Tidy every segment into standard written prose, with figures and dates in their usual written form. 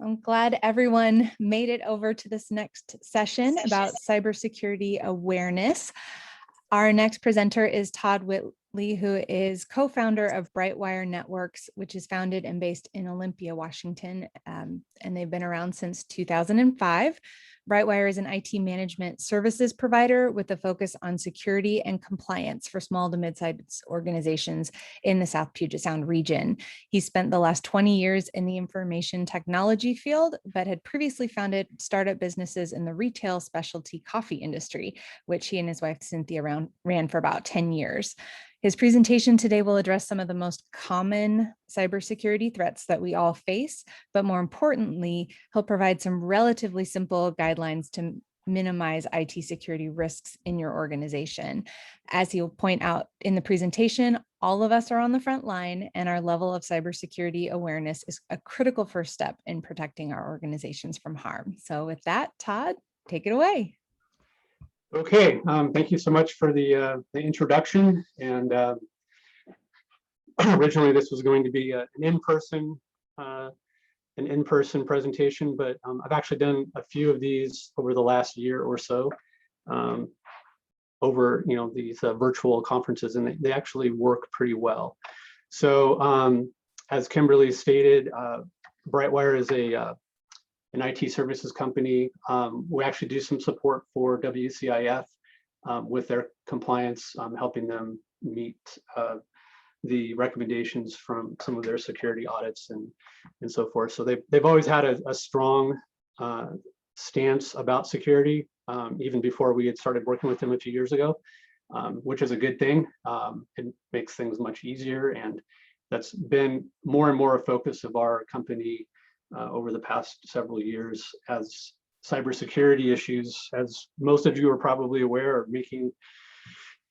I'm glad everyone made it over to this next session about cybersecurity awareness. Our next presenter is Todd Whitley, who is co-founder of BrightWire Networks, which is founded and based in Olympia, Washington, and they've been around since 2005. BrightWire is an IT management services provider with a focus on security and compliance for small to mid-sized organizations in the South Puget Sound region. He spent the last 20 years in the information technology field, but had previously founded startup businesses in the retail specialty coffee industry, which he and his wife Cynthia ran for about 10 years. His presentation today will address some of the most common cybersecurity threats that we all face, but more importantly, he'll provide some relatively simple guidelines to minimize IT security risks in your organization. As he'll point out in the presentation, all of us are on the front line, and our level of cybersecurity awareness is a critical first step in protecting our organizations from harm. So with that, Todd, take it away. Okay, thank you so much for the introduction. And originally this was going to be an in-person presentation, but I've actually done a few of these over the last year or so, over these virtual conferences, and they actually work pretty well. So as Kimberly stated, BrightWire is an IT services company. We actually do some support for WCIF with their compliance, helping them meet the recommendations from some of their security audits and so forth. So they've always had a strong stance about security, even before we had started working with them a few years ago, which is a good thing. It makes things much easier, and that's been more and more a focus of our company over the past several years, as cybersecurity issues, as most of you are probably aware, are making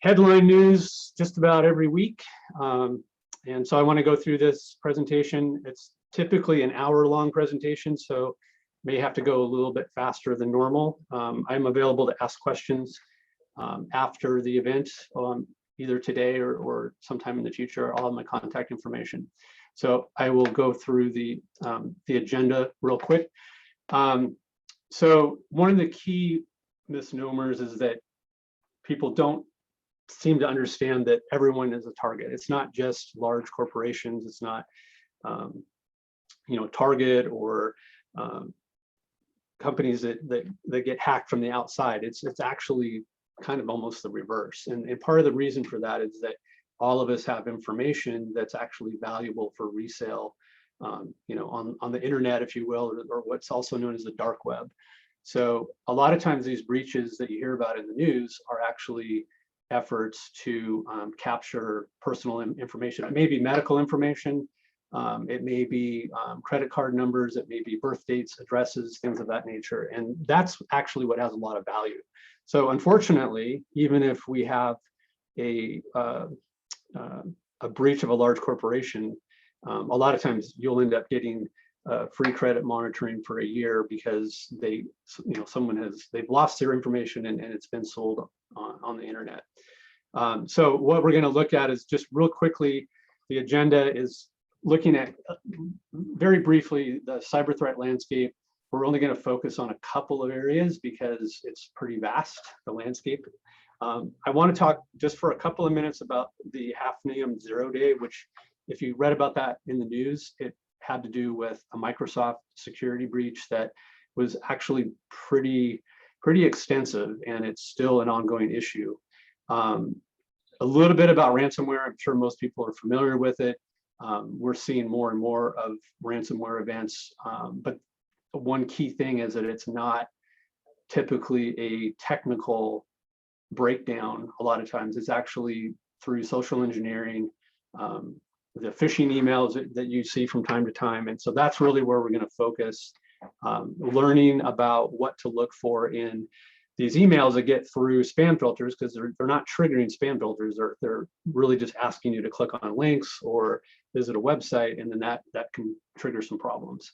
headline news just about every week. And so I want to go through this presentation. It's typically an hour-long presentation, so may have to go a little bit faster than normal. I'm available to ask questions after the event, either today or sometime in the future. I'll have my contact information. So I will go through the agenda real quick. So one of the key misnomers is that people don't seem to understand that everyone is a target. It's not just large corporations. It's not Target or companies that get hacked from the outside. It's actually kind of almost the reverse. And part of the reason for that is that all of us have information that's actually valuable for resale, on the internet, if you will, or what's also known as the dark web. So a lot of times these breaches that you hear about in the news are actually efforts to capture personal information. It may be medical information, it may be credit card numbers, it may be birth dates, addresses, things of that nature. And that's actually what has a lot of value. So unfortunately, even if we have a breach of a large corporation, a lot of times you'll end up getting free credit monitoring for a year because they've lost their information and it's been sold on the internet. So what we're going to look at is just real quickly, the agenda is looking at very briefly the cyber threat landscape. We're only going to focus on a couple of areas because it's pretty vast, the landscape. I want to talk just for a couple of minutes about the Hafnium 0 day, which if you read about that in the news, it had to do with a Microsoft security breach that was actually pretty extensive, and it's still an ongoing issue. A little bit about ransomware. I'm sure most people are familiar with it. We're seeing more and more of ransomware events, but one key thing is that it's not typically a technical breakdown. A lot of times it's actually through social engineering, the phishing emails that you see from time to time. And so that's really where we're going to focus, learning about what to look for in these emails that get through spam filters, because they're not triggering spam filters. They're really just asking you to click on links or visit a website, and then that can trigger some problems.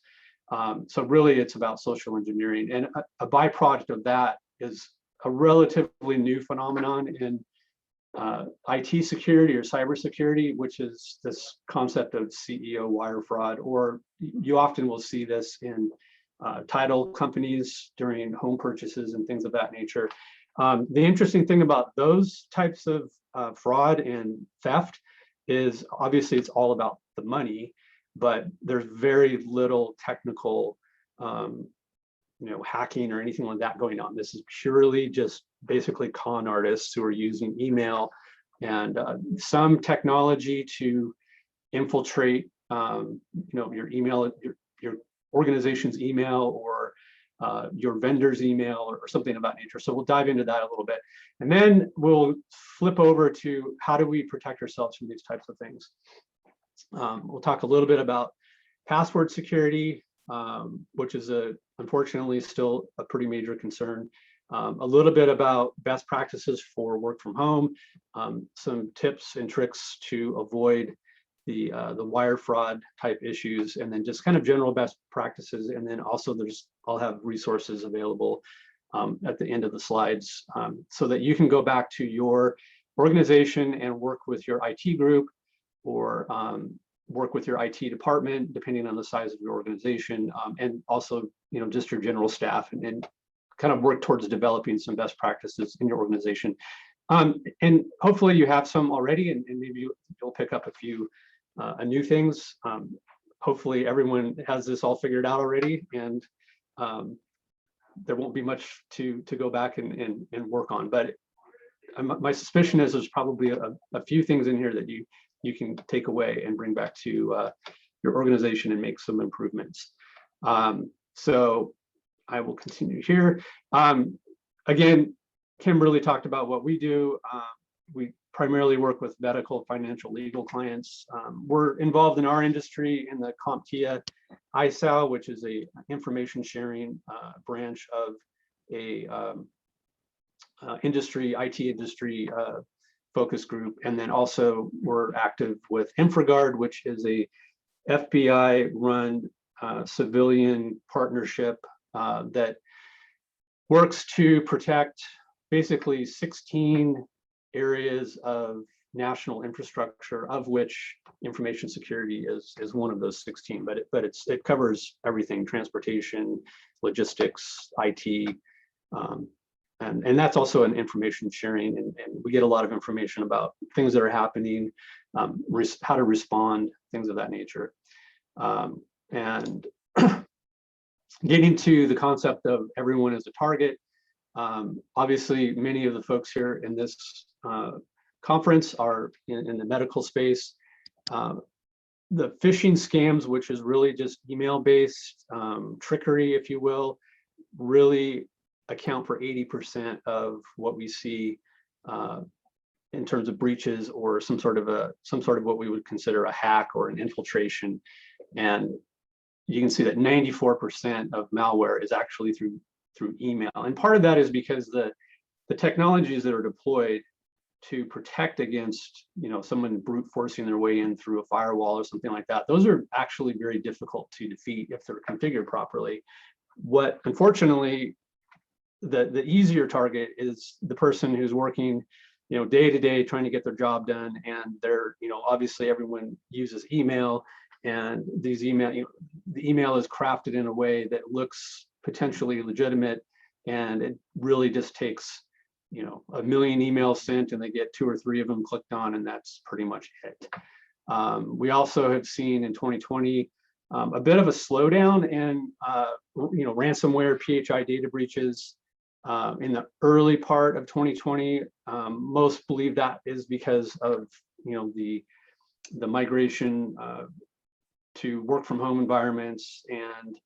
So really it's about social engineering, and a byproduct of that is a relatively new phenomenon in IT security or cybersecurity, which is this concept of CEO wire fraud, or you often will see this in title companies during home purchases and things of that nature. The interesting thing about those types of fraud and theft is obviously it's all about the money, but there's very little technical hacking or anything like that going on. This is purely just basically con artists who are using email and some technology to infiltrate your email, your organization's email, or your vendor's email, or something of that nature. So we'll dive into that a little bit, and then we'll flip over to how do we protect ourselves from these types of things. We'll talk a little bit about password security, which is unfortunately still a pretty major concern. A little bit about best practices for work from home, some tips and tricks to avoid the wire fraud type issues, and then just kind of general best practices. And then also I'll have resources available at the end of the slides, so that you can go back to your organization and work with your IT group, or work with your IT department, depending on the size of your organization, and also just your general staff, and kind of work towards developing some best practices in your organization. And hopefully you have some already, and maybe you'll pick up a few new things. Hopefully everyone has this all figured out already, and there won't be much to go back and work on. But my suspicion is there's probably a few things in here that you can take away and bring back to your organization and make some improvements. So I will continue here. Again, Kim really talked about what we do. We primarily work with medical, financial, legal clients. We're involved in our industry in the CompTIA ISAL, which is a information sharing branch of a IT industry focus group. And then also we're active with InfraGard, which is a FBI run civilian partnership that works to protect basically 16 areas of national infrastructure, of which information security is one of those 16, but it covers everything: transportation, logistics, IT, and that's also an information sharing, and we get a lot of information about things that are happening, how to respond, things of that nature. And getting to the concept of everyone as a target. Obviously, many of the folks here in this conference are in the medical space. The phishing scams, which is really just email-based trickery, if you will, really account for 80% of what we see in terms of breaches, or some sort of what we would consider a hack or an infiltration. And you can see that 94% of malware is actually through email. And part of that is because the technologies that are deployed to protect against someone brute forcing their way in through a firewall or something like that, those are actually very difficult to defeat if they're configured properly. What, unfortunately, the easier target is the person who's working day to day trying to get their job done, and they're obviously everyone uses email, and the email is crafted in a way that looks potentially legitimate, and it really just takes a million emails sent, and they get 2 or 3 of them clicked on, and that's pretty much it. We also have seen in 2020 a bit of a slowdown in ransomware, PHI data breaches in the early part of 2020. Most believe that is because of the migration to work from home environments and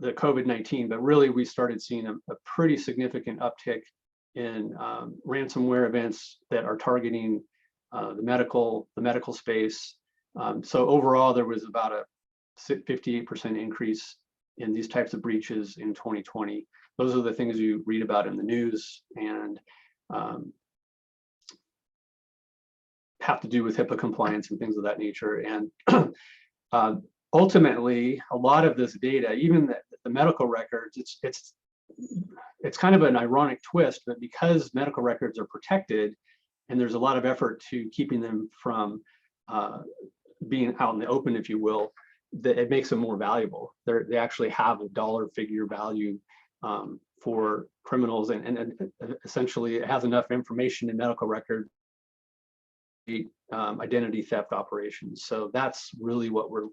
the COVID-19, but really we started seeing a pretty significant uptick in ransomware events that are targeting the medical space. So overall, there was about a 58% increase in these types of breaches in 2020. Those are the things you read about in the news, and have to do with HIPAA compliance and things of that nature. And ultimately, a lot of this data, even the medical records, it's kind of an ironic twist, but because medical records are protected and there's a lot of effort to keeping them from being out in the open, if you will, that it makes them more valuable. They actually have a dollar figure value for criminals, and essentially it has enough information in medical record identity theft operations. So that's really what we're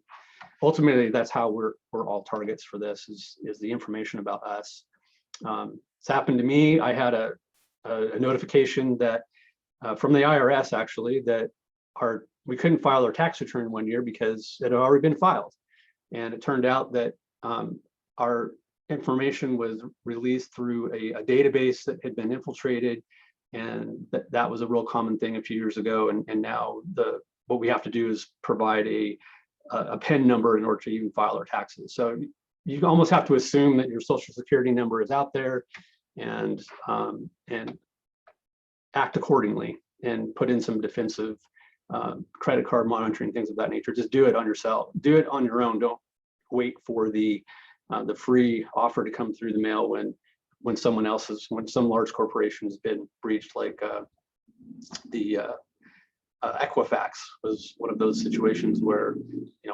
ultimately, that's how we're all targets for this, is the information about us. It's happened to me. I had a notification that from the IRS actually, that we couldn't file our tax return one year because it had already been filed. And it turned out that our information was released through a database that had been infiltrated. And that was a real common thing a few years ago. And now what we have to do is provide a PIN number in order to even file our taxes. So you almost have to assume that your social security number is out there, and act accordingly and put in some defensive credit card monitoring, things of that nature. Just do it on yourself. Do it on your own. Don't wait for the free offer to come through the mail when some large corporation has been breached, like the Equifax was one of those situations where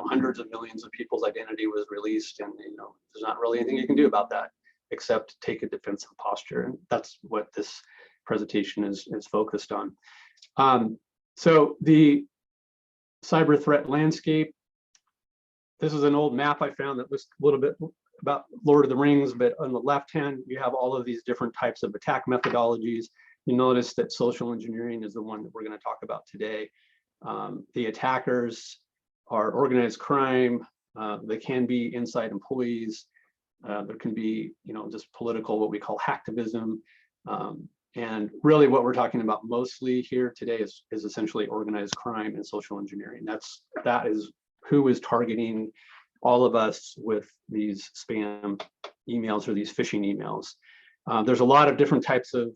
hundreds of millions of people's identity was released, and there's not really anything you can do about that except take a defensive posture. And that's what this presentation is focused on. So the cyber threat landscape. This is an old map I found that looks a little bit about Lord of the Rings, but on the left hand, you have all of these different types of attack methodologies. You notice that social engineering is the one that we're going to talk about today. The attackers are organized crime. They can be inside employees. There can be, just political, what we call hacktivism. And really what we're talking about mostly here today is essentially organized crime and social engineering. That is who is targeting all of us with these spam emails or these phishing emails. There's a lot of different types of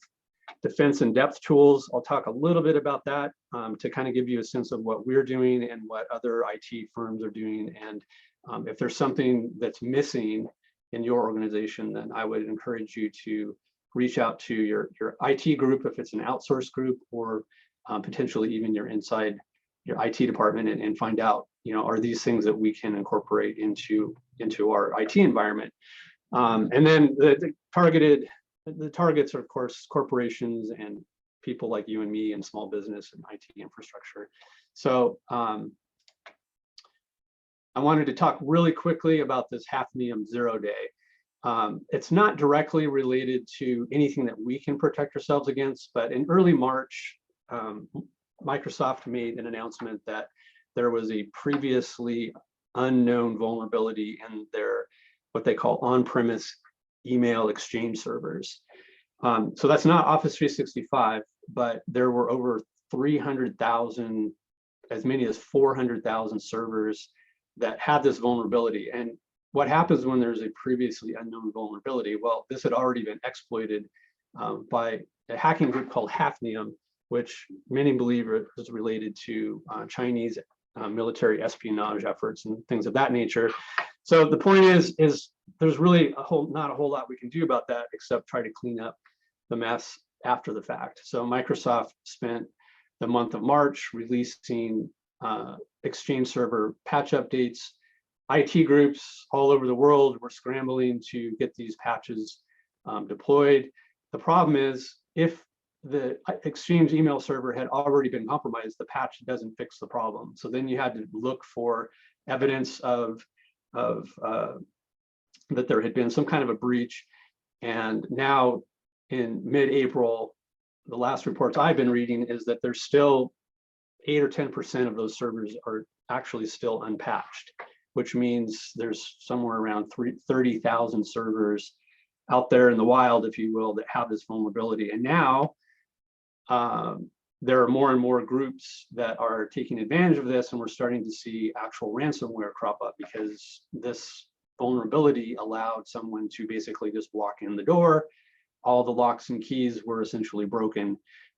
defense in depth tools. I'll talk a little bit about that to kind of give you a sense of what we're doing and what other IT firms are doing. And if there's something that's missing in your organization, then I would encourage you to reach out to your IT group if it's an outsourced group, or potentially even your IT department, and find out, are these things that we can incorporate into our IT environment. And then the targets are, of course, corporations and people like you and me and small business and IT infrastructure. So I wanted to talk really quickly about this Hafnium 0 day. It's not directly related to anything that we can protect ourselves against, but in early March, Microsoft made an announcement that there was a previously unknown vulnerability in their what they call on-premise email exchange servers. So that's not Office 365, but there were over 300,000, as many as 400,000 servers that had this vulnerability. And what happens when there's a previously unknown vulnerability? Well, this had already been exploited by a hacking group called Hafnium, which many believe is related to Chinese military espionage efforts and things of that nature. So the point is there's really not a whole lot we can do about that except try to clean up the mess after the fact. So Microsoft spent the month of March releasing Exchange Server patch updates. IT groups all over the world were scrambling to get these patches deployed. The problem is, if the Exchange email server had already been compromised, the patch doesn't fix the problem. So then you had to look for evidence of that there had been some kind of a breach. And now in mid-April, the last reports I've been reading is that there's still 8 or 10% of those servers are actually still unpatched, which means there's somewhere around 30,000 servers out there in the wild, if you will, that have this vulnerability. And now there are more and more groups that are taking advantage of this, and we're starting to see actual ransomware crop up because this vulnerability allowed someone to basically just walk in the door. All the locks and keys were essentially broken.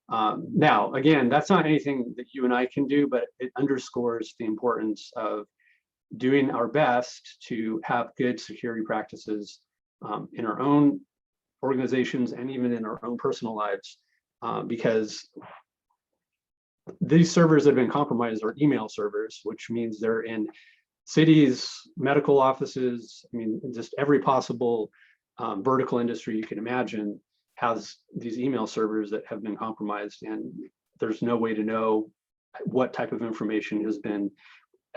Now, again, that's not anything that you and I can do, but it underscores the importance of doing our best to have good security practices in our own organizations and even in our own personal lives, because these servers that have been compromised are email servers, which means they're in cities, medical offices. I mean, just every possible vertical industry you can imagine has these email servers that have been compromised, and there's no way to know what type of information has been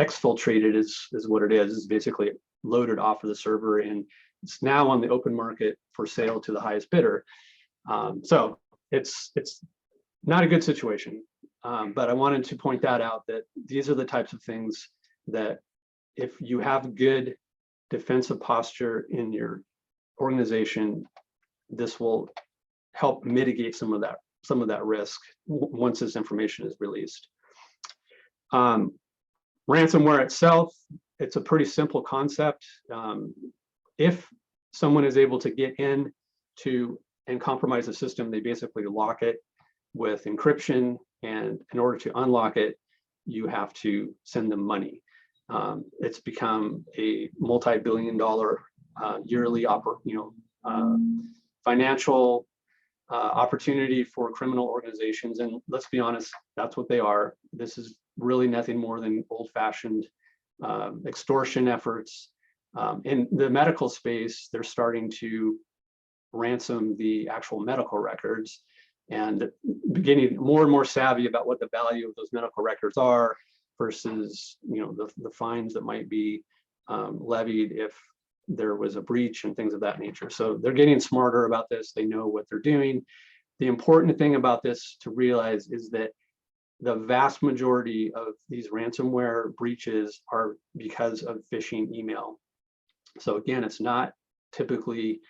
exfiltrated. Is what it is. It's basically loaded off of the server, and it's now on the open market for sale to the highest bidder. So it's not a good situation. But I wanted to point that out, that these are the types of things that if you have good defensive posture in your organization, this will help mitigate some of that risk once this information is released. Ransomware itself, it's a pretty simple concept. If someone is able to get in and compromise the system, they basically lock it with encryption, and in order to unlock it, you have to send them money. It's become a multi-billion-dollar yearly financial opportunity for criminal organizations, and let's be honest, that's what they are. This is really nothing more than old-fashioned extortion efforts. In the medical space, they're starting to ransom the actual medical records and getting more and more savvy about what the value of those medical records are versus the fines that might be levied if there was a breach and things of that nature. So they're getting smarter about this. They know what they're doing. The important thing about this to realize is that the vast majority of these ransomware breaches are because of phishing email. So again, it's not typically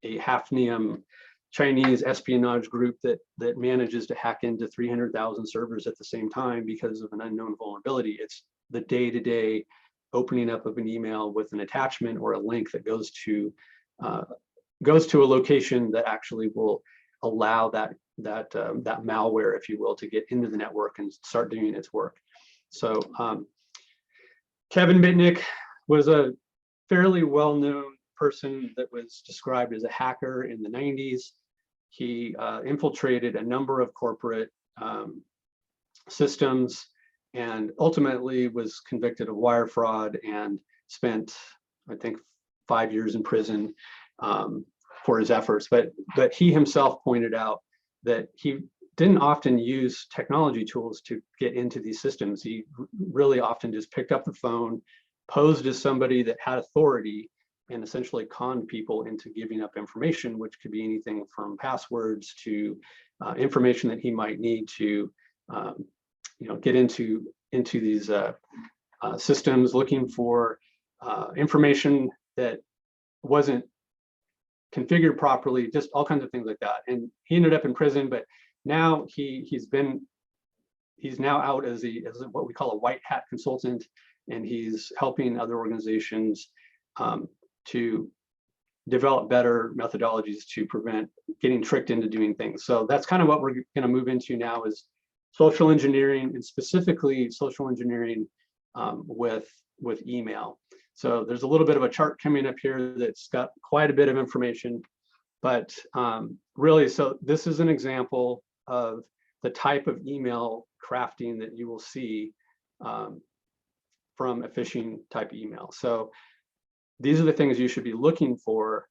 a Hafnium Chinese espionage group that manages to hack into 300,000 servers at the same time because of an unknown vulnerability. It's the day-to-day opening up of an email with an attachment or a link that goes to a location that actually will allow that malware, if you will, to get into the network and start doing its work. So Kevin Mitnick was a fairly well-known person that was described as a hacker in the 90s. He infiltrated a number of corporate systems and ultimately was convicted of wire fraud and spent, I think, 5 years in prison for his efforts. But he himself pointed out that he didn't often use technology tools to get into these systems. He really often just picked up the phone, posed as somebody that had authority, and essentially conned people into giving up information, which could be anything from passwords to information that he might need to get into these systems, looking for information that wasn't configured properly, just all kinds of things like that. And he ended up in prison, but now he's now out as what we call a white hat consultant, and he's helping other organizations to develop better methodologies to prevent getting tricked into doing things. So that's kind of what we're going to move into now, is social engineering, and specifically social engineering with email. So there's a little bit of a chart coming up here that's got quite a bit of information, but really, so this is an example of the type of email crafting that you will see from a phishing type email. So these are the things you should be looking for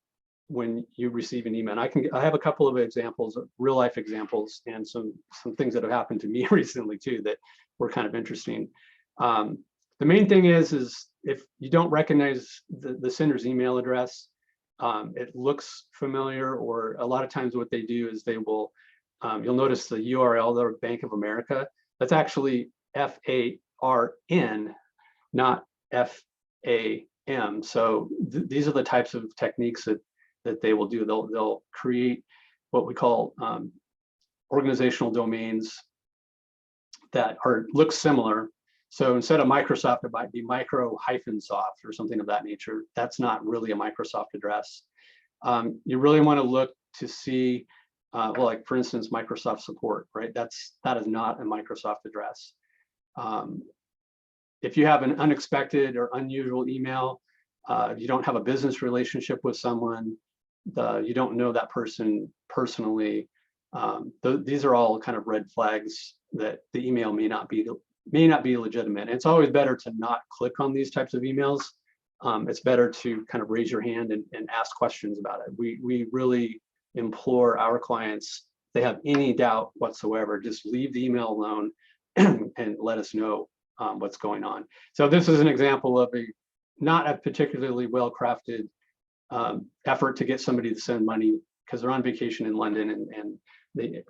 when you receive an email. And I have a couple of examples, real life examples, and some things that have happened to me recently too that were kind of interesting. The main thing is if you don't recognize the sender's email address, it looks familiar, or a lot of times what they do is they will, you'll notice the URL, the Bank of America, that's actually FARN, not FAM. So these are the types of techniques that they will do. They'll create what we call organizational domains that look similar. So instead of Microsoft, it might be micro-soft or something of that nature. That's not really a Microsoft address. You really want to look to see, well, like for instance, Microsoft support, right? That is not a Microsoft address. If you have an unexpected or unusual email, you don't have a business relationship with someone, you don't know that person personally. These are all kind of red flags that the email may not be legitimate. And it's always better to not click on these types of emails. It's better to kind of raise your hand and ask questions about it. We really implore our clients, if they have any doubt whatsoever, just leave the email alone and let us know what's going on. So this is an example of not a particularly well-crafted effort to get somebody to send money because they're on vacation in London and they've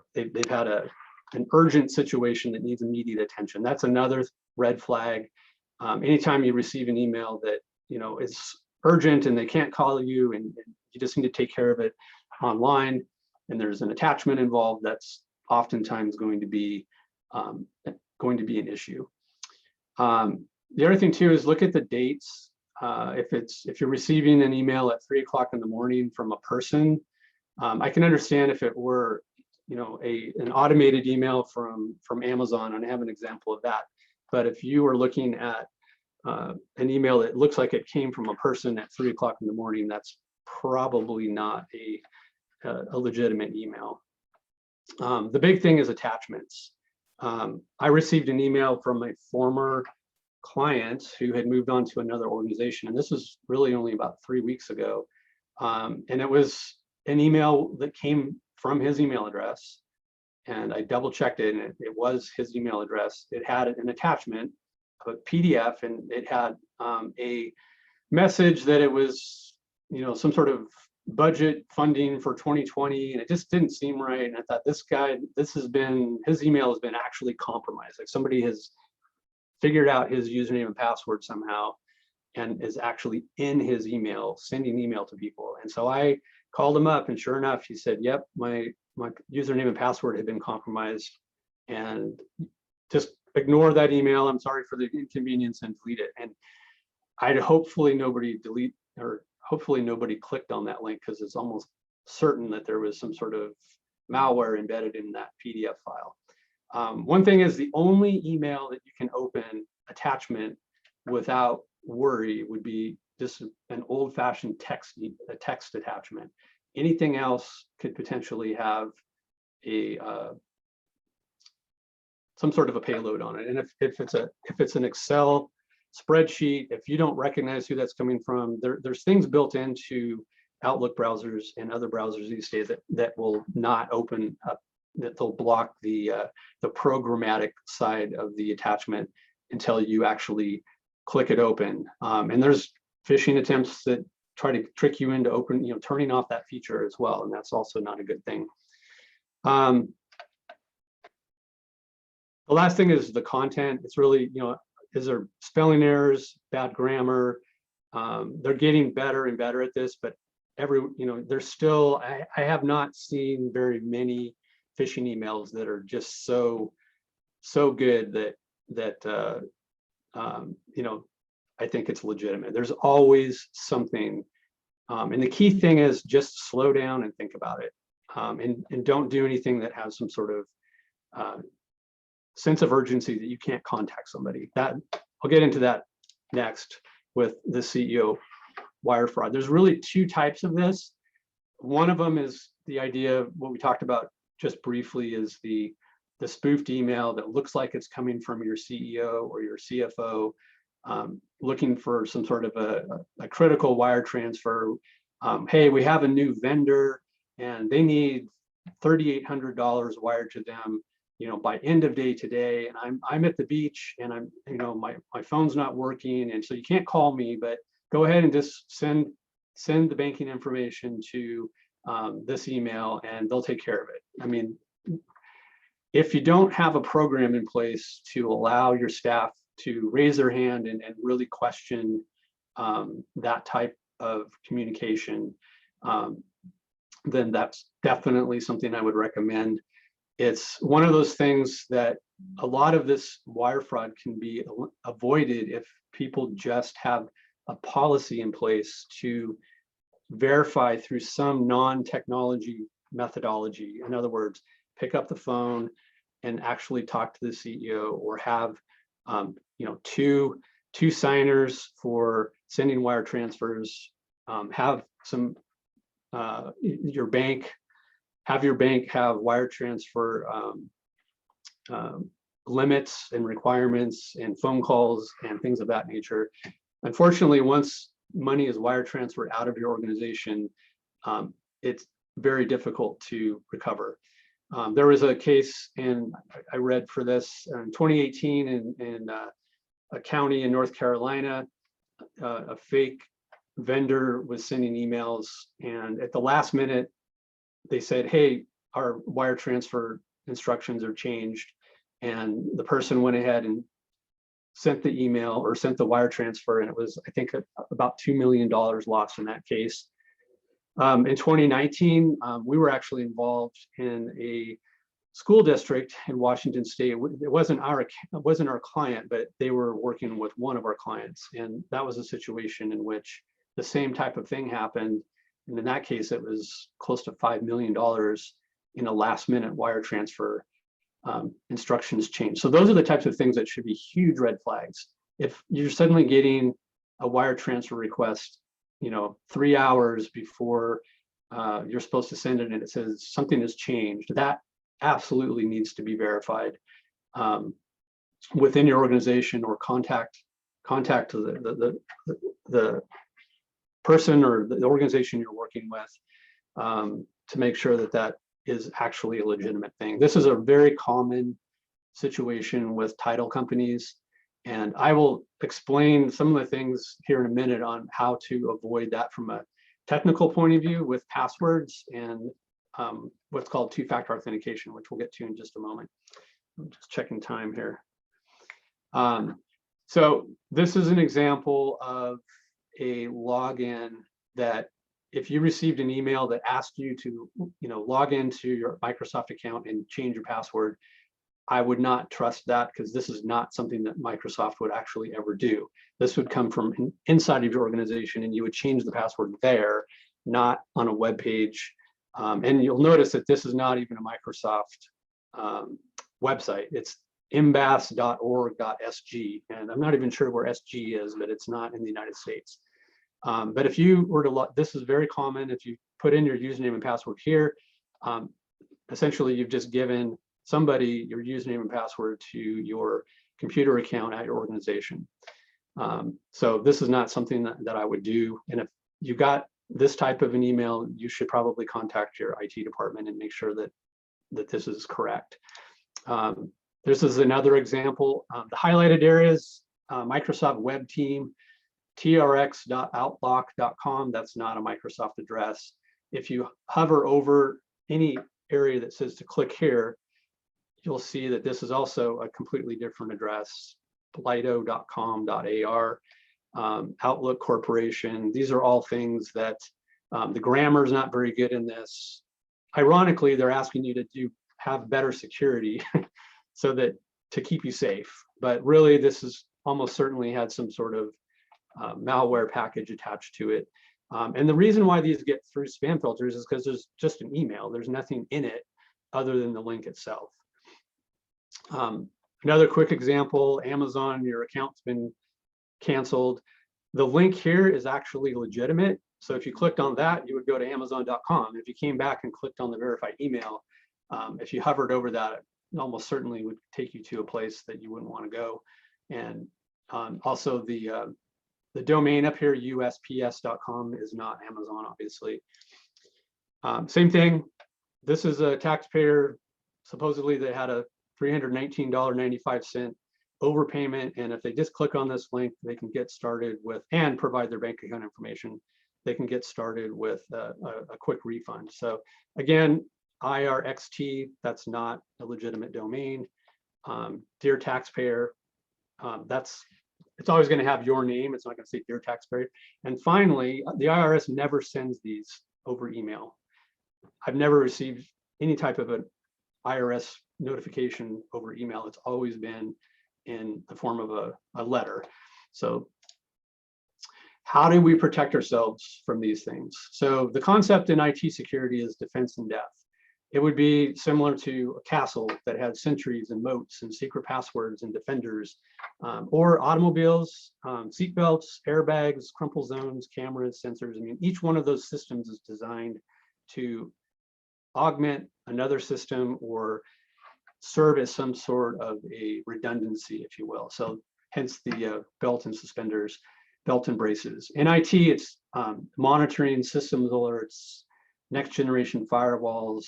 had an urgent situation that needs immediate attention. That's another red flag. Anytime you receive an email that it's urgent and they can't call you and you just need to take care of it online and there's an attachment involved, that's oftentimes going to be an issue. The other thing too is look at the dates. If you're receiving an email at 3 o'clock in the morning from a person, I can understand if it were an automated email from Amazon, and I have an example of that. But if you are looking at an email that looks like it came from a person at 3 o'clock in the morning, that's probably not a legitimate email. The big thing is attachments. I received an email from a former client who had moved on to another organization, and this was really only about 3 weeks ago. And it was an email that came from his email address, and I double checked it, and it was his email address. It had an attachment of a PDF, and it had a message that it was some sort of budget funding for 2020, and it just didn't seem right. And I thought, his email has been actually compromised. Like somebody has figured out his username and password somehow and is actually in his email, sending email to people. And so I called him up, and sure enough, he said, yep, my username and password had been compromised, and just ignore that email. I'm sorry for the inconvenience, and delete it. And hopefully nobody clicked on that link, because it's almost certain that there was some sort of malware embedded in that PDF file. One thing is, the only email that you can open attachment without worry would be just an old-fashioned text attachment. Anything else could potentially have some sort of a payload on it. And if it's an Excel spreadsheet, if you don't recognize who that's coming from, there's things built into Outlook browsers and other browsers these days that will not open up, that they'll block the programmatic side of the attachment until you actually click it open. And there's phishing attempts that try to trick you into turning off that feature as well, and that's also not a good thing. The last thing is the content. It's really, is there spelling errors, bad grammar? They're getting better and better at this, but there's still, I have not seen very many phishing emails that are just so good that I think it's legitimate. There's always something, and the key thing is just slow down and think about it, and don't do anything that has some sort of sense of urgency that you can't contact somebody. That I'll get into that next with the CEO wire fraud. There's really two types of this. One of them is the idea of what we talked about just briefly, is the spoofed email that looks like it's coming from your CEO or your CFO, looking for some sort of a critical wire transfer. Hey, we have a new vendor and they need $3,800 wired to them, by end of day today, and I'm at the beach, and I'm, my phone's not working, and so you can't call me, but go ahead and just send the banking information to this email, and they'll take care of it. I mean, if you don't have a program in place to allow your staff to raise their hand and really question that type of communication, then that's definitely something I would recommend. It's one of those things that a lot of this wire fraud can be avoided if people just have a policy in place to verify through some non-technology methodology. In other words, pick up the phone and actually talk to the CEO, or have two signers for sending wire transfers, have some your bank, have your bank have wire transfer limits and requirements and phone calls and things of that nature. Unfortunately, once money is wire transferred out of your organization, it's very difficult to recover. There was a case, and I read for this in 2018 in a county in North Carolina. A fake vendor was sending emails, and at the last minute, they said, "Hey, our wire transfer instructions are changed," and the person went ahead and sent the email or sent the wire transfer, and it was, I think, about $2 million lost in that case. In 2019, we were actually involved in a school district in Washington State. It wasn't our client, but they were working with one of our clients, and that was a situation in which the same type of thing happened. And in that case, it was close to $5 million in a last-minute wire transfer. Instructions change. So those are the types of things that should be huge red flags. If you're suddenly getting a wire transfer request, 3 hours before you're supposed to send it, and it says something has changed, that absolutely needs to be verified within your organization, or contact the person or the organization you're working with to make sure that that is actually a legitimate thing. This is a very common situation with title companies, and I will explain some of the things here in a minute on how to avoid that from a technical point of view with passwords and what's called two-factor authentication, which we'll get to in just a moment. I'm just checking time here. So this is an example of a login that, if you received an email that asked you to, log into your Microsoft account and change your password, I would not trust that, because this is not something that Microsoft would actually ever do. This would come from inside of your organization, and you would change the password there, not on a web page. And you'll notice that this is not even a Microsoft website. It's imbas.org.sg, and I'm not even sure where SG is, but it's not in the United States. But if you were to, this is very common. If you put in your username and password here, essentially you've just given somebody your username and password to your computer account at your organization. So this is not something that I would do. And if you got this type of an email, you should probably contact your IT department and make sure that this is correct. This is another example. The highlighted areas, Microsoft Web Team, trx.outlook.com, that's not a Microsoft address. If you hover over any area that says to click here, you'll see that this is also a completely different address, lido.com.ar, Outlook Corporation. These are all things that the grammar is not very good in this. Ironically, they're asking you to have better security so that to keep you safe. But really, this is almost certainly had some sort of malware package attached to it. And the reason why these get through spam filters is because there's just an email. There's nothing in it other than the link itself. Another quick example, Amazon, your account's been canceled. The link here is actually legitimate. So if you clicked on that, you would go to amazon.com. If you came back and clicked on the verified email, if you hovered over that, it almost certainly would take you to a place that you wouldn't want to go. And also the domain up here, usps.com, is not Amazon, obviously. Same thing. This is a taxpayer. Supposedly they had a $319.95 overpayment, and if they just click on this link, they can get started with, and provide their bank account information, they can get started with a quick refund. So again, IRXT, that's not a legitimate domain. Dear taxpayer, it's always going to have your name. It's not going to say dear taxpayer. And finally, the IRS never sends these over email. I've never received any type of an IRS notification over email. It's always been in the form of a letter. So how do we protect ourselves from these things? So the concept in IT security is defense in depth. It would be similar to a castle that has sentries and moats and secret passwords and defenders, or automobiles, seat belts, airbags, crumple zones, cameras, sensors. I mean, each one of those systems is designed to augment another system or serve as some sort of a redundancy, if you will. So hence the belt and suspenders, belt and braces. In IT, it's monitoring systems alerts, next generation firewalls,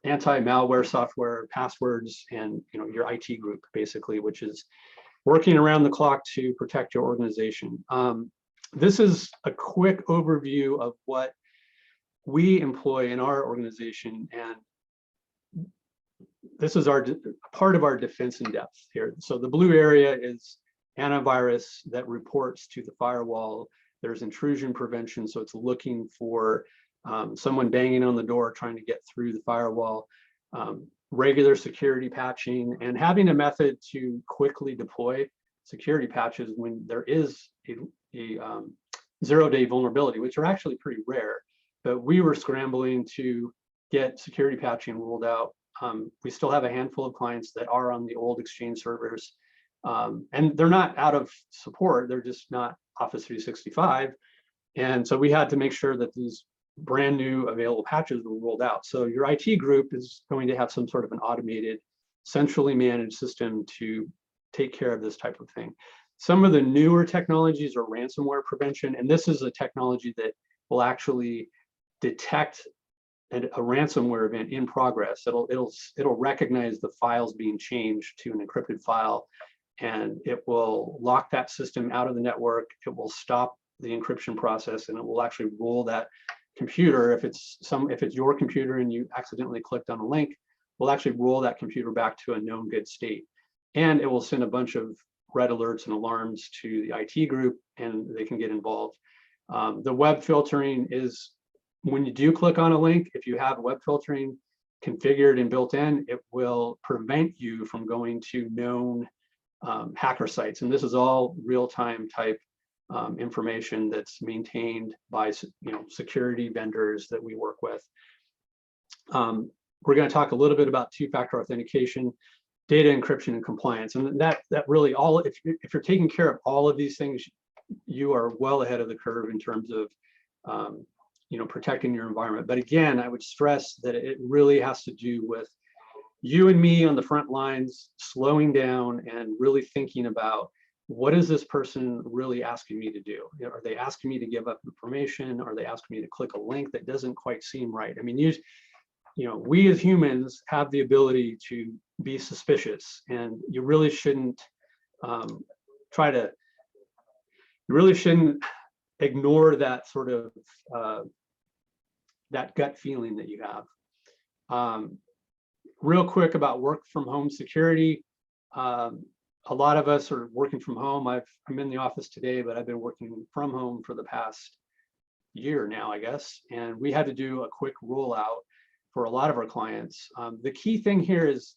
anti-malware software, passwords, and your IT group, basically, which is working around the clock to protect your organization. This is a quick overview of what we employ in our organization, and this is part of our defense in depth here. So the blue area is antivirus that reports to the firewall. There's intrusion prevention, so it's looking for someone banging on the door trying to get through the firewall. Regular security patching, and having a method to quickly deploy security patches when there is a zero-day vulnerability, which are actually pretty rare. But we were scrambling to get security patching rolled out. We still have a handful of clients that are on the old Exchange servers, and they're not out of support, they're just not Office 365. And so we had to make sure that these brand new available patches were rolled out. So your IT group is going to have some sort of an automated, centrally managed system to take care of this type of thing. Some of the newer technologies are ransomware prevention, and this is a technology that will actually detect a ransomware event in progress. It'll recognize the files being changed to an encrypted file, and it will lock that system out of the network. It will stop the encryption process, and it will actually roll that computer. If it's your computer and you accidentally clicked on a link, we'll actually roll that computer back to a known good state, and it will send a bunch of red alerts and alarms to the IT group, and they can get involved. The web filtering is when you do click on a link. If you have web filtering configured and built in, it will prevent you from going to known hacker sites, and this is all real-time type information that's maintained by security vendors that we work with. We're going to talk a little bit about two-factor authentication, data encryption, and compliance, and that really all, if you're taking care of all of these things, you are well ahead of the curve in terms of protecting your environment. But again, I would stress that it really has to do with you and me on the front lines slowing down and really thinking about, what is this person really asking me to do? Are they asking me to give up information? Are they asking me to click a link that doesn't quite seem right? I mean, we as humans have the ability to be suspicious, and you really shouldn't ignore that sort of that gut feeling that you have. Real quick about work from home security. A lot of us are working from home. I'm in the office today, but I've been working from home for the past year now, I guess. And we had to do a quick rollout for a lot of our clients. The key thing here is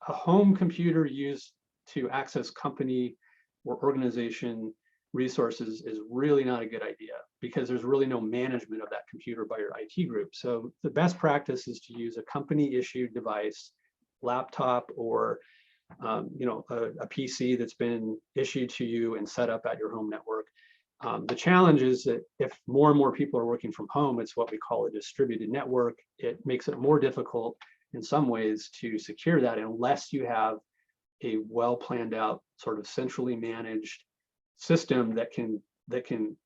a home computer used to access company or organization resources is really not a good idea, because there's really no management of that computer by your IT group. So the best practice is to use a company issued device, laptop, or a PC that's been issued to you and set up at your home network. The challenge is that if more and more people are working from home, it's what we call a distributed network. It makes it more difficult in some ways to secure that unless you have a well planned out sort of centrally managed system that can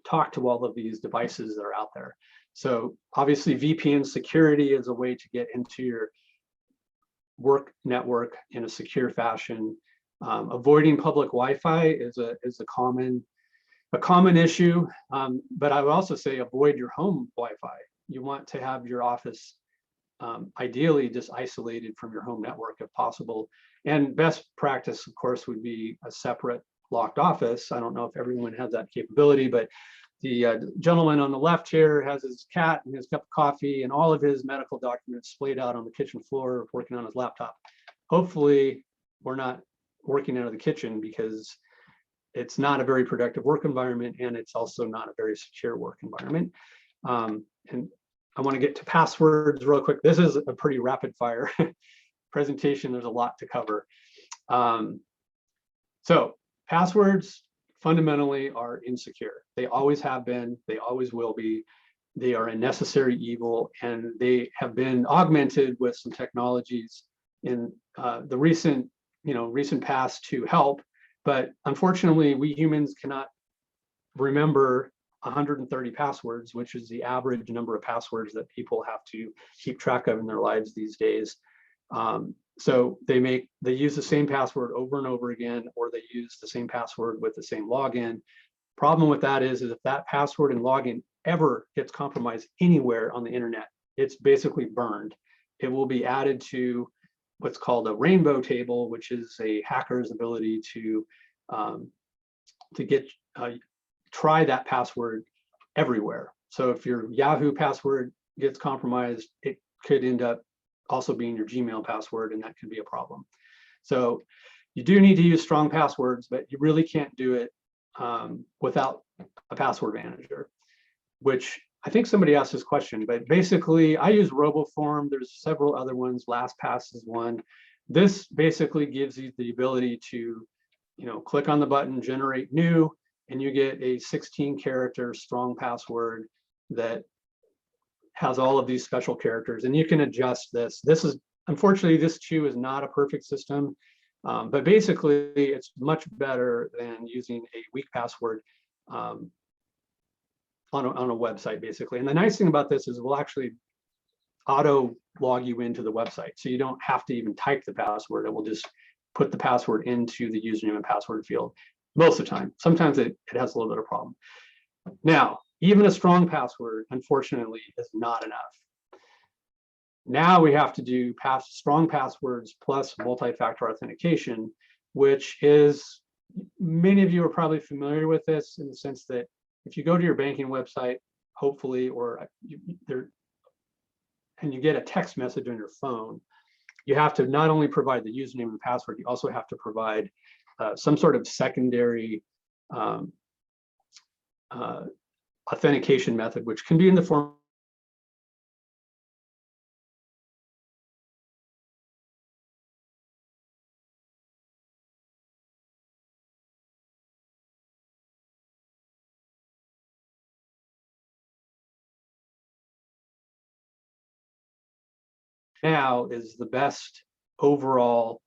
talk to all of these devices that are out there. So obviously VPN security is a way to get into your work network in a secure fashion. Avoiding public Wi-Fi is a common issue, but I would also say avoid your home Wi-Fi. You want to have your office ideally just isolated from your home network if possible. And best practice, of course, would be a separate locked office. I don't know if everyone has that capability, but the gentleman on the left here has his cat and his cup of coffee and all of his medical documents splayed out on the kitchen floor working on his laptop. Hopefully we're not working out of the kitchen, because it's not a very productive work environment, and it's also not a very secure work environment. And I want to get to passwords real quick. This is a pretty rapid fire presentation. There's a lot to cover. So passwords fundamentally are insecure. They always have been, they always will be. They are a necessary evil, and they have been augmented with some technologies in the recent past to help. But unfortunately, we humans cannot remember 130 passwords, which is the average number of passwords that people have to keep track of in their lives these days. So they use the same password over and over again, or they use the same password with the same login. Problem with that is if that password and login ever gets compromised anywhere on the internet, it's basically burned. It will be added to what's called a rainbow table, which is a hacker's ability to try that password everywhere. So if your Yahoo password gets compromised, it could end up also being your Gmail password, and that could be a problem. So you do need to use strong passwords, but you really can't do it without a password manager, which I think somebody asked this question, but basically I use RoboForm. There's several other ones. LastPass is one. This basically gives you the ability to, click on the button, generate new, and you get a 16-character strong password that has all of these special characters, and you can adjust this. Unfortunately, this too is not a perfect system, but basically it's much better than using a weak password on a website, basically. And the nice thing about this is we'll actually auto log you into the website, so you don't have to even type the password. It will just put the password into the username and password field most of the time. Sometimes it has a little bit of problem. Now, even a strong password, unfortunately, is not enough. Now we have to do strong passwords plus multi-factor authentication, which is, many of you are probably familiar with this in the sense that if you go to your banking website, hopefully, and you get a text message on your phone, you have to not only provide the username and the password, you also have to provide some sort of secondary authentication method, which can be in the form now is the best overall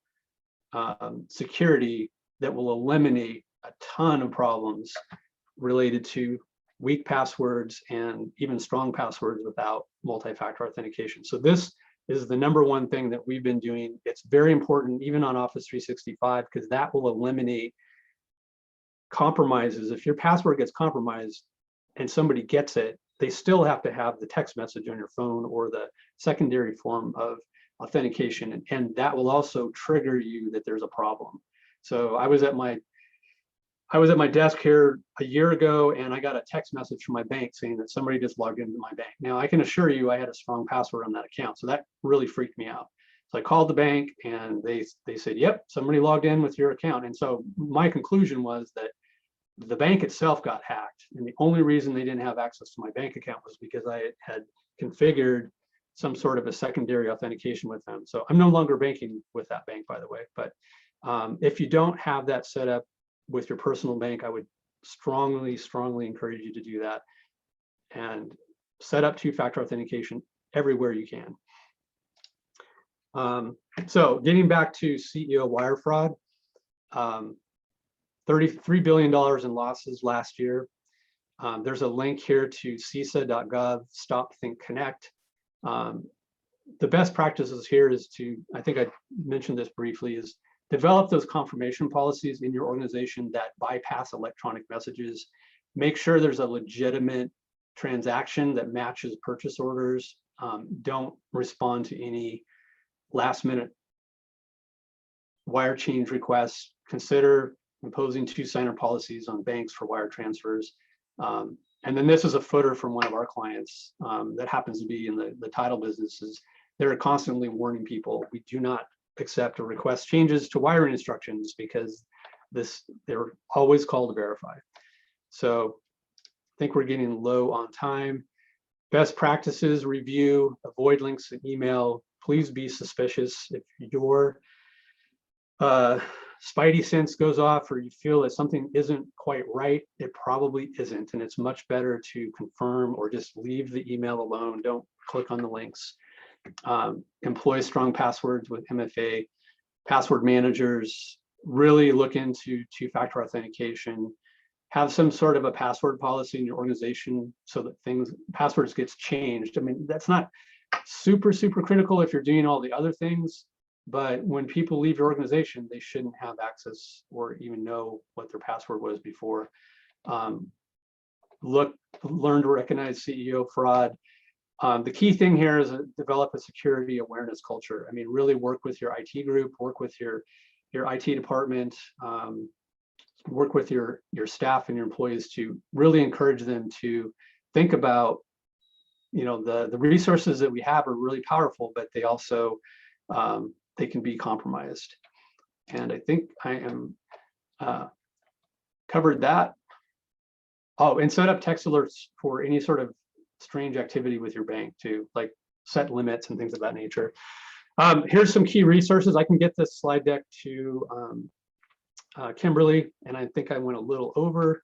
security that will eliminate a ton of problems related to weak passwords and even strong passwords without multi-factor authentication. So this is the number one thing that we've been doing. It's very important even on Office 365 because that will eliminate compromises. If your password gets compromised and somebody gets it, they still have to have the text message on your phone or the secondary form of authentication, and that will also trigger you that there's a problem. So I was at my desk here a year ago, and I got a text message from my bank saying that somebody just logged into my bank. Now I can assure you I had a strong password on that account, so that really freaked me out. So I called the bank, and they said, "Yep, somebody logged in with your account." And so my conclusion was that the bank itself got hacked, and the only reason they didn't have access to my bank account was because I had configured some sort of a secondary authentication with them. So I'm no longer banking with that bank, by the way. But if you don't have that set up with your personal bank, I would strongly encourage you to do that and set up two-factor authentication everywhere you can. So getting back to CEO wire fraud, $33 billion in losses last year. There's a link here to CISA.gov, Stop, Think, Connect. The best practices here is to, I think I mentioned this briefly, is develop those confirmation policies in your organization that bypass electronic messages. Make sure there's a legitimate transaction that matches purchase orders. Don't respond to any last minute wire change requests. Consider imposing two-signer policies on banks for wire transfers. And then this is a footer from one of our clients that happens to be in the title businesses. They're constantly warning people, we do not accept or request changes to wiring instructions because they're always called to verify. So I think we're getting low on time. Best practices review, avoid links in email. Please be suspicious. If your spidey sense goes off or you feel that something isn't quite right, it probably isn't. And it's much better to confirm or just leave the email alone. Don't click on the links. Employ strong passwords with MFA. Password managers, really look into two-factor authentication. Have some sort of a password policy in your organization so that passwords gets changed. I mean, that's not super critical if you're doing all the other things, but when people leave your organization, they shouldn't have access or even know what their password was before. Learn to recognize CEO fraud. The key thing here is develop a security awareness culture. I mean, really work with your IT group, work with your IT department, work with your staff and your employees to really encourage them to think about, the resources that we have are really powerful, but they also, they can be compromised. And I think I am covered that. Oh, and set up text alerts for any sort of strange activity with your bank too, like set limits and things of that nature. Here's some key resources. I can get this slide deck to Kimberly, and I think I went a little over.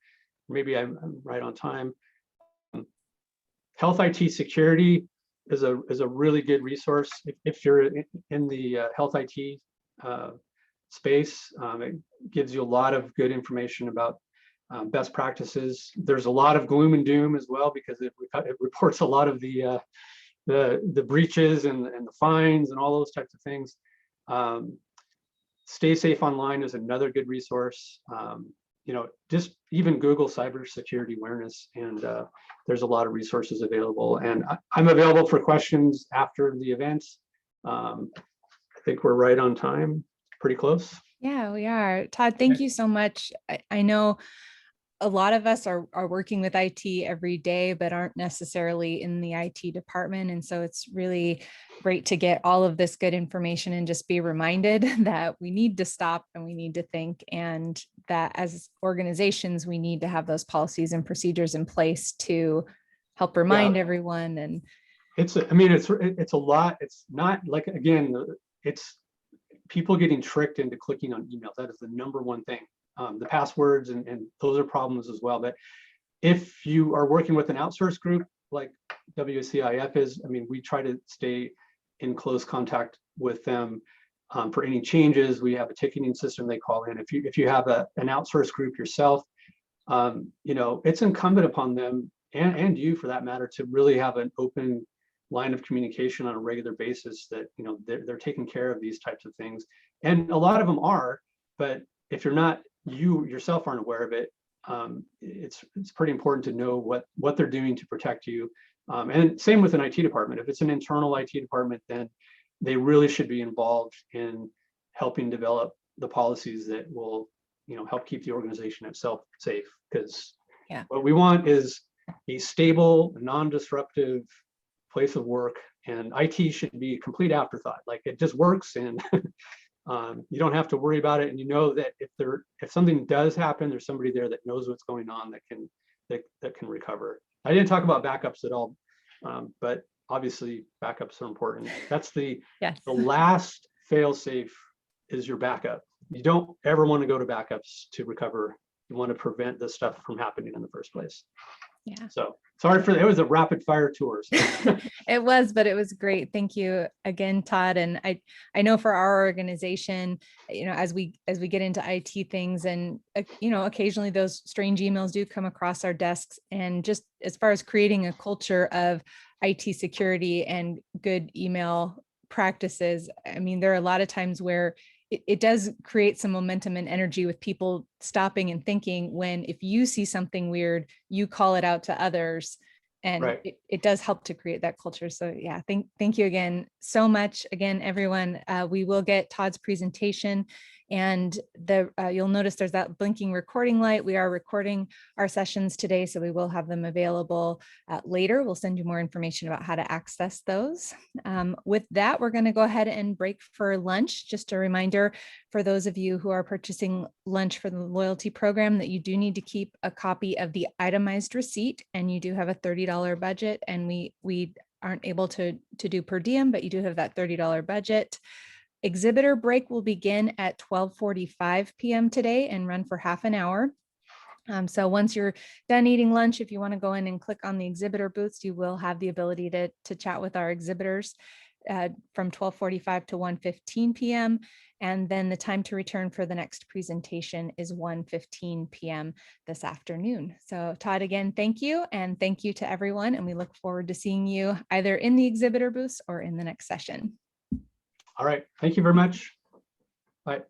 Maybe I'm right on time. Health IT security is a really good resource if you're in the health IT space. It gives you a lot of good information about best practices. There's a lot of gloom and doom as well, because it reports a lot of the breaches and the fines and all those types of things. Stay Safe Online is another good resource. Just even Google cybersecurity awareness, and there's a lot of resources available. And I'm available for questions after the event. I think we're right on time, pretty close. Yeah, we are. Todd, thank you so much. I know a lot of us are working with IT every day, but aren't necessarily in the IT department. And so it's really great to get all of this good information and just be reminded that we need to stop and we need to think, and that as organizations, we need to have those policies and procedures in place to help remind everyone. And it's a lot. It's not like, again, it's people getting tricked into clicking on emails. That is the number one thing. The passwords and those are problems as well. But if you are working with an outsourced group like WCIF is, we try to stay in close contact with them for any changes. We have a ticketing system they call in. If you have an outsourced group yourself, it's incumbent upon them and you, for that matter, to really have an open line of communication on a regular basis that they're taking care of these types of things. And a lot of them are, but if you're not, you yourself aren't aware of it, it's pretty important to know what they're doing to protect you. And same with an IT department. If it's an internal IT department, then they really should be involved in helping develop the policies that will help keep the organization itself safe. Because what we want is a stable, non-disruptive place of work, and IT should be a complete afterthought. Like, it just works, and you don't have to worry about it. And that if something does happen, there's somebody there that knows what's going on that can recover. I didn't talk about backups at all, but obviously backups are important. That's the last fail-safe is your backup. You don't ever want to go to backups to recover. You want to prevent this stuff from happening in the first place. Yeah. So sorry it was a rapid fire tour. So. It was, but it was great. Thank you again, Todd. And I know for our organization, as we get into IT things, and occasionally those strange emails do come across our desks. And just as far as creating a culture of IT security and good email practices, there are a lot of times where it does create some momentum and energy with people stopping and thinking, when if you see something weird, you call it out to others, and it does help to create that culture. So yeah, thank you again so much. Again, everyone, we will get Todd's presentation And you'll notice there's that blinking recording light. We are recording our sessions today, so we will have them available later. We'll send you more information about how to access those. With that, we're going to go ahead and break for lunch. Just a reminder for those of you who are purchasing lunch for the loyalty program that you do need to keep a copy of the itemized receipt, and you do have a $30 budget, and we aren't able to do per diem, but you do have that $30 budget. Exhibitor break will begin at 12:45 p.m. today and run for half an hour. So once you're done eating lunch, if you want to go in and click on the exhibitor booths, you will have the ability to chat with our exhibitors from 12:45 to 1:15 p.m. And then the time to return for the next presentation is 1:15 p.m. this afternoon. So Todd, again, thank you. And thank you to everyone. And we look forward to seeing you either in the exhibitor booths or in the next session. All right. Thank you very much. Bye.